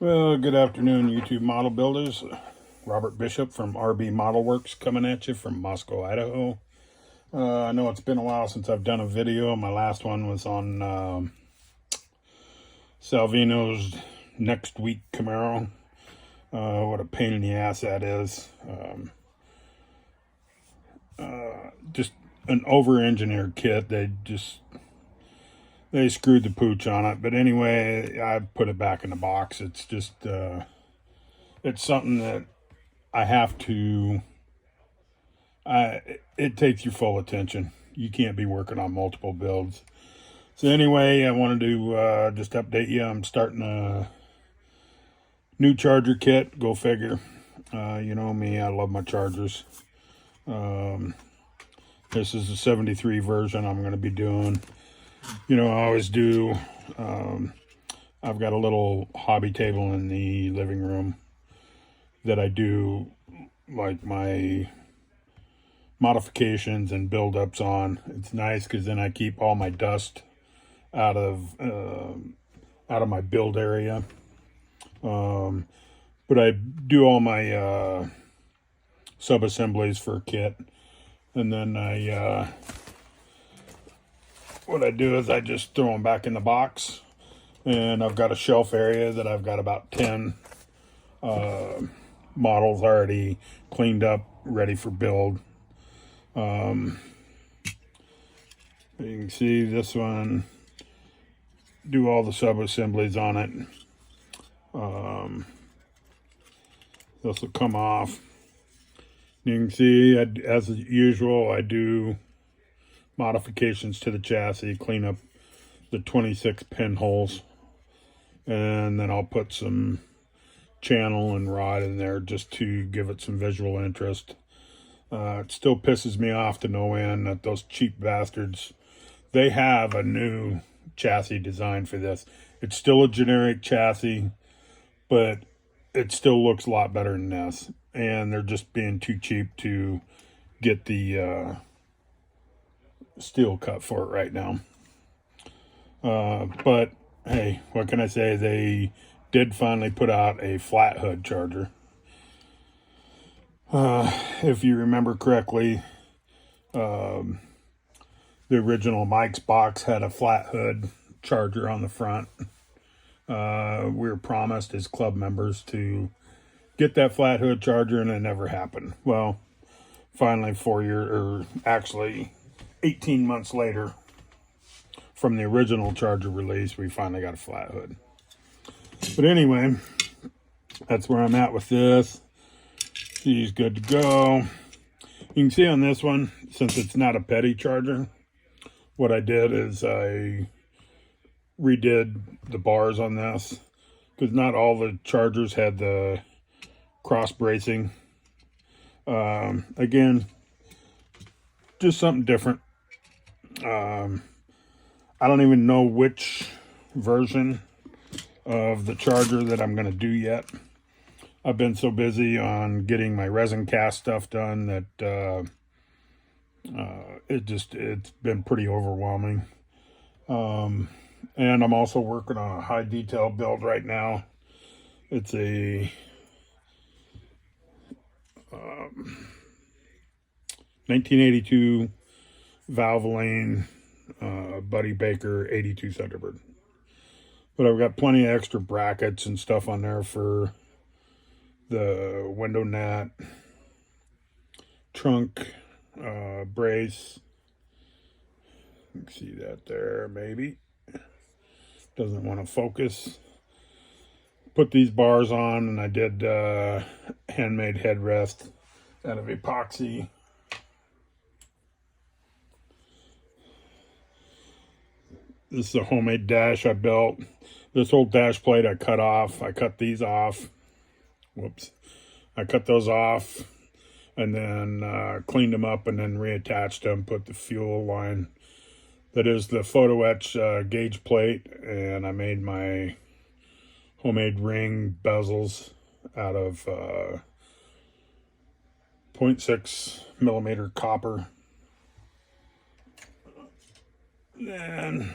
Well, good afternoon, YouTube model builders. Robert Bishop from RB Model Works coming at you from Moscow, Idaho. I know it's been a while since I've done a video. My last one was on Salvino's Next Week Camaro. What a pain in the ass that is. Just an over-engineered kit. They screwed the pooch on it. But anyway, I put it back in the box. It's just, it's something that I have to, it takes your full attention. You can't be working on multiple builds. So anyway, I wanted to just update you. I'm starting a new charger kit. Go figure. You know me, I love my chargers. This is the 73 version I'm going to be doing. You know, I always do. I've got a little hobby table in the living room that I do like my modifications and build-ups on. It's nice because then I keep all my dust out of my build area. But I do all my sub-assemblies for a kit, and then what I do is I just throw them back in the box, and I've got a shelf area that I've got about 10 models already cleaned up, ready for build. You can see this one, do all the sub-assemblies on it. This will come off. You can see, as usual, I do modifications to the chassis, clean up the 26 pinholes, and then I'll put some channel and rod in there just to give it some visual interest. It still pisses me off to no end that those cheap bastards, they have a new chassis design for this. It's still a generic chassis, but it still looks a lot better than this, and they're just being too cheap to get the steel cut for it right now. But hey, what can I say? They did finally put out a flat hood charger. If you remember correctly, the original Mike's box had a flat hood charger on the front. We were promised as club members to get that flat hood charger, and it never happened. Well, finally 4 years, or actually 18 months later from the original charger release, we finally got a flat hood. But anyway, that's where I'm at with this. She's good to go. You can see on this one, since it's not a petty charger, what I did is I redid the bars on this, because not all the chargers had the cross bracing. Again, just something different. I don't even know which version of the charger that I'm going to do yet. I've been so busy on getting my resin cast stuff done that it's been pretty overwhelming. And I'm also working on a high detail build right now. It's a 1982 Valvoline Buddy Baker 82 Thunderbird. But I've got plenty of extra brackets and stuff on there for the window net, trunk brace. You can see that there, maybe. Doesn't want to focus. Put these bars on, and I did handmade headrest out of epoxy. This is a homemade dash I built. This whole dash plate I cut off. I cut these off. Whoops. I cut those off and then cleaned them up and then reattached them, put the fuel line that is the photo etch gauge plate, and I made my homemade ring bezels out of 0.6 millimeter copper. Then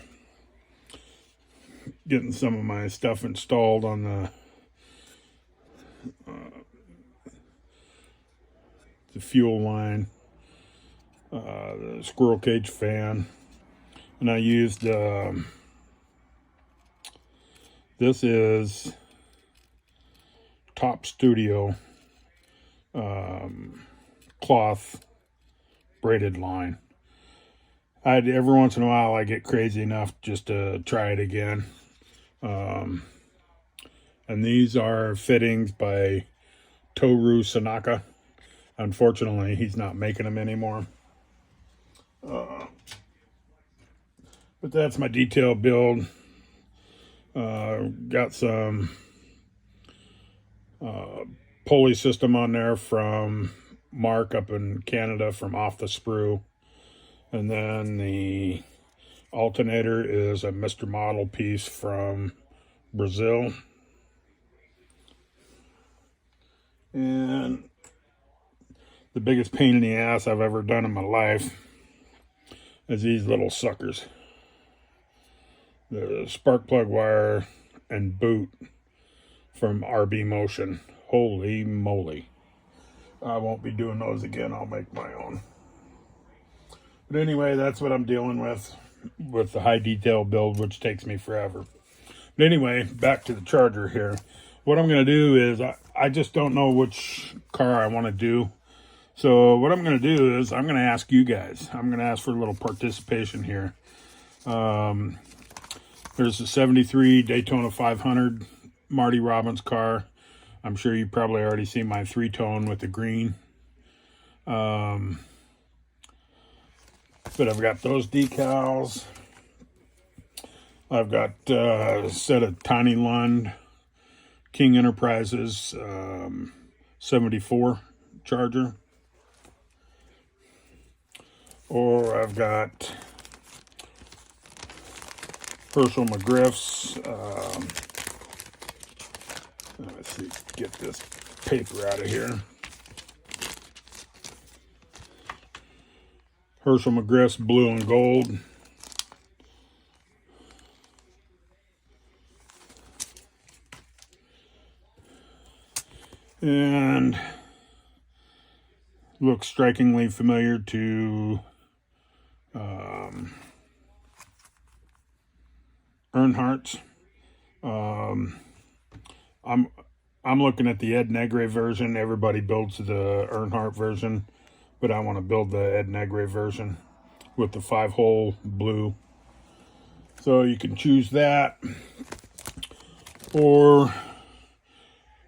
getting some of my stuff installed on the the fuel line, the squirrel cage fan, and I used this is Top Studio cloth braided line. Every once in a while I get crazy enough just to try it again. And these are fittings by Toru Sanaka. Unfortunately, he's not making them anymore. But that's my detail build. Got some pulley system on there from Mark up in Canada from Off the Sprue. And then the alternator is a Mr. Model piece from Brazil. And the biggest pain in the ass I've ever done in my life is these little suckers. The spark plug wire and boot from RB Motion. Holy moly. I won't be doing those again. I'll make my own. But anyway, that's what I'm dealing with the high detail build, which takes me forever. But anyway, back to the Charger here. What I'm going to do is, I just don't know which car I want to do. So what I'm going to do is, I'm going to ask you guys. I'm going to ask for a little participation here. There's a 73 Daytona 500 Marty Robbins car. I'm sure you've probably already seen my three-tone with the green. But I've got those decals. I've got a set of Tiny Lund King Enterprises 74 Charger. Or I've got Herschel McGriff's, let's see, get this paper out of here. Herschel McGriff's blue and gold. And looks strikingly familiar to Earnhardt's. I'm looking at the Ed Negre version. Everybody builds the Earnhardt version, but I want to build the Ed Negre version with the 5-hole blue. So you can choose that, or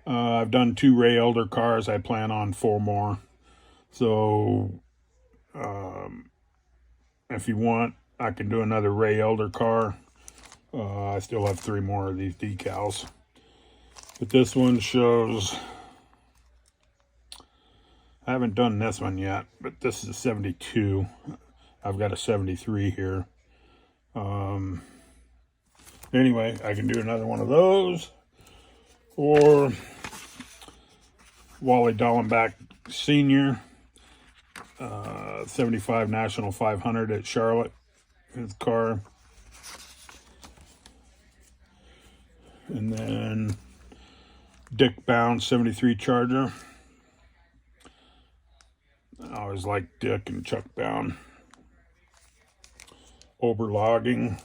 I've done 2 Ray Elder cars. I plan on 4 more. So if you want, I can do another Ray Elder car. I still have 3 more of these decals. But this one shows, I haven't done this one yet, but this is a 72. I've got a 73 here. Anyway, I can do another one of those. Or Wally Dallenbach Sr., 75 National 500 at Charlotte, his car. And then Dick Bound 73 Charger. I always like Dick and Chuck Bound. Oberlogging,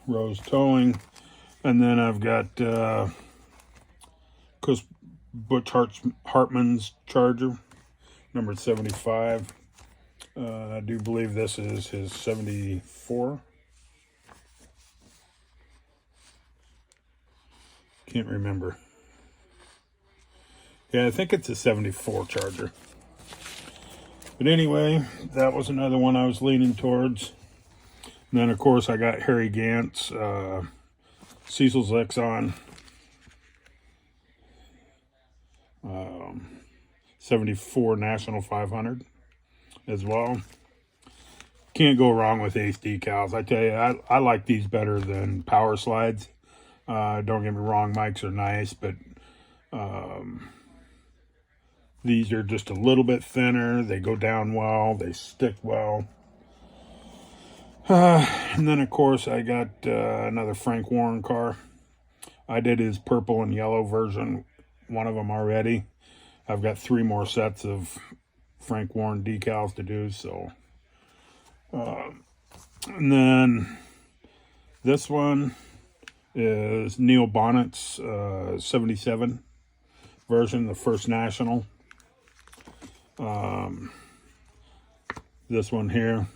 Rose Towing. And then I've got Butch Hartman's Charger, number 75. I do believe this is his 74. Can't remember. Yeah, I think it's a 74 Charger. But anyway, that was another one I was leaning towards. And then, of course, I got Harry Gant's Cecil's Exxon 74 National 500 as well. Can't go wrong with Ace decals. I tell you, I like these better than Power Slides. Don't get me wrong, mics are nice, but these are just a little bit thinner. They go down well. They stick well. And then, of course, I got another Frank Warren car. I did his purple and yellow version, one of them already. I've got 3 more sets of Frank Warren decals to do. So, and then this one is Neil Bonnet's 77 version, the first national. This one here,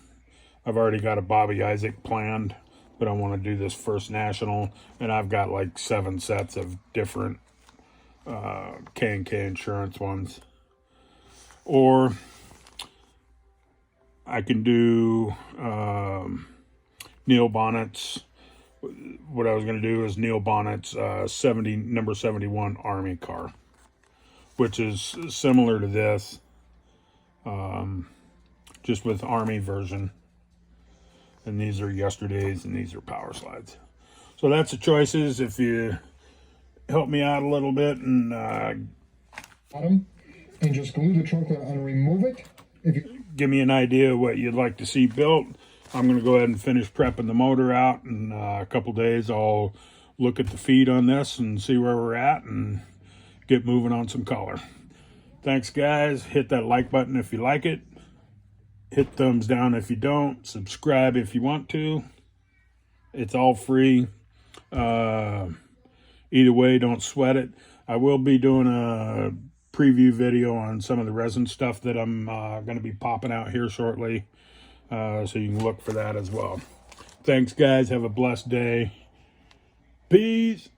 I've already got a Bobby Isaac planned, but I want to do this first national, and I've got like 7 sets of different K&K Insurance ones. Or I can do Neil Bonnet's. What I was going to do is Neil Bonnet's number 71 Army car, which is similar to this, just with Army version. And these are yesterday's, and these are power slides. So that's the choices. If you help me out a little bit and bottom, and just glue the chocolate and remove it. If you give me an idea of what you'd like to see built, I'm going to go ahead and finish prepping the motor out. In a couple days, I'll look at the feed on this and see where we're at and get moving on some color. Thanks, guys. Hit that like button if you like it. Hit thumbs down if you don't. Subscribe if you want to. It's all free. Either way, don't sweat it. I will be doing a preview video on some of the resin stuff that I'm going to be popping out here shortly. So you can look for that as well. Thanks, guys. Have a blessed day. Peace.